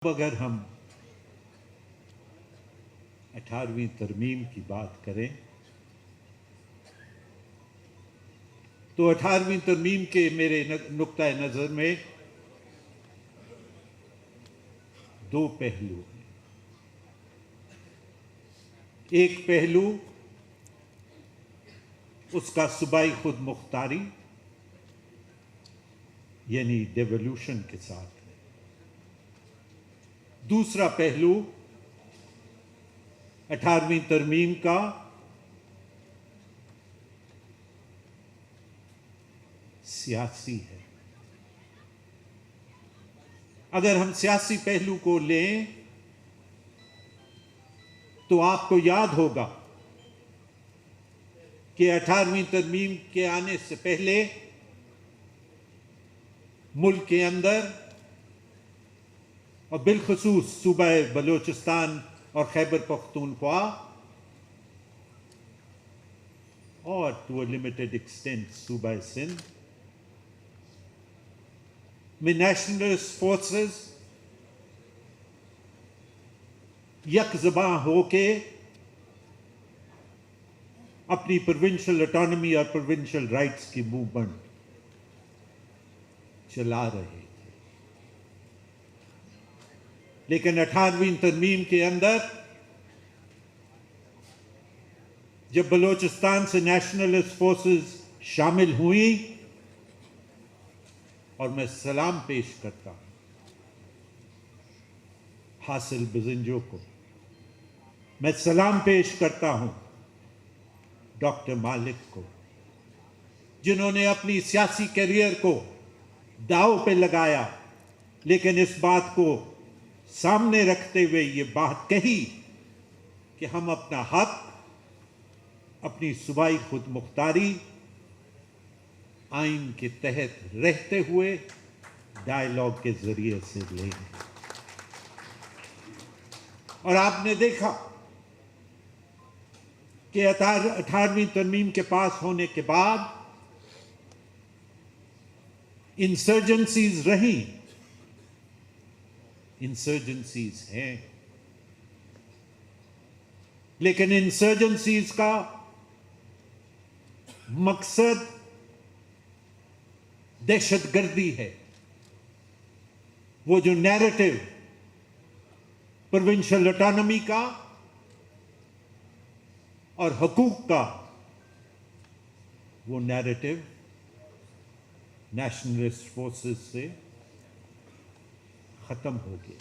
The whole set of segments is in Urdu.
اگر ہم 18ویں ترمیم کی بات کریں تو 18ویں ترمیم کے میرے نقطہ نظر میں دو پہلو ہیں۔ ایک پہلو اس کا صوبائی خود مختاری یعنی ڈیولوشن کے ساتھ ہے۔ دوسرا پہلو 18ویں ترمیم کا سیاسی ہے۔ اگر ہم سیاسی پہلو کو لیں تو آپ کو یاد ہوگا کہ 18ویں ترمیم کے آنے سے پہلے ملک کے اندر اور بالخصوص صوبہ بلوچستان اور خیبر پختونخوا اور ٹو اے لمیٹڈ ایکسٹینٹ صوبہ سندھ میں نیشنلسٹ فورسز یک زباں ہو کے اپنی پروونشل اٹانومی اور پروونشل رائٹس کی موومنٹ چلا رہے تھے، لیکن 18ویں ترمیم کے اندر جب بلوچستان سے نیشنلسٹ فورسز شامل ہوئیں، اور میں سلام پیش کرتا ہوں حاصل بزنجو کو، میں سلام پیش کرتا ہوں ڈاکٹر مالک کو، جنہوں نے اپنی سیاسی کیریئر کو داؤ پہ لگایا، لیکن اس بات کو سامنے رکھتے ہوئے یہ بات کہی کہ ہم اپنا حق، اپنی صوبائی خود مختاری آئین کے تحت رہتے ہوئے ڈائیلاگ کے ذریعے سے لیں گے۔ اور آپ نے دیکھا کہ 18ویں ترمیم کے پاس ہونے کے بعد انسرجنسیز رہیں، انسرجنسیز ہیں، لیکن انسرجنسیز کا مقصد دہشت گردی ہے۔ وہ جو نیریٹو پروونشل اٹانومی کا اور حقوق کا، وہ نیریٹو نیشنلسٹ فورسز سے ختم ہو گیا۔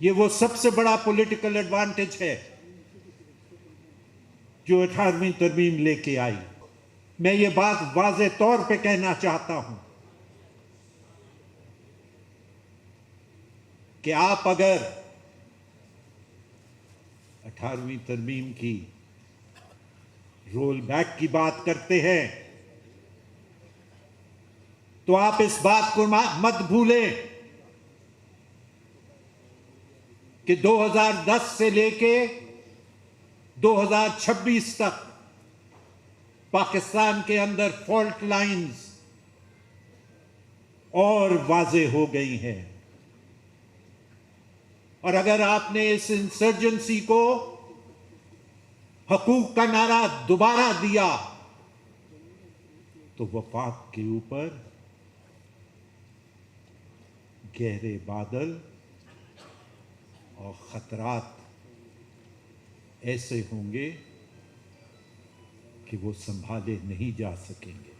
یہ وہ سب سے بڑا پولیٹیکل ایڈوانٹیج ہے جو 18ویں ترمیم لے کے آئی۔ میں یہ بات واضح طور پہ کہنا چاہتا ہوں کہ آپ اگر 18ویں ترمیم کی رول بیک کی بات کرتے ہیں تو آپ اس بات کو مت بھولیں کہ 2010 سے لے کے 2026 تک پاکستان کے اندر فالٹ لائنز اور واضح ہو گئی ہیں، اور اگر آپ نے اس انسرجنسی کو حقوق کا نعرہ دوبارہ دیا تو وفاق کے اوپر گہرے بادل اور خطرات ایسے ہوں گے کہ وہ سنبھالے نہیں جا سکیں گے۔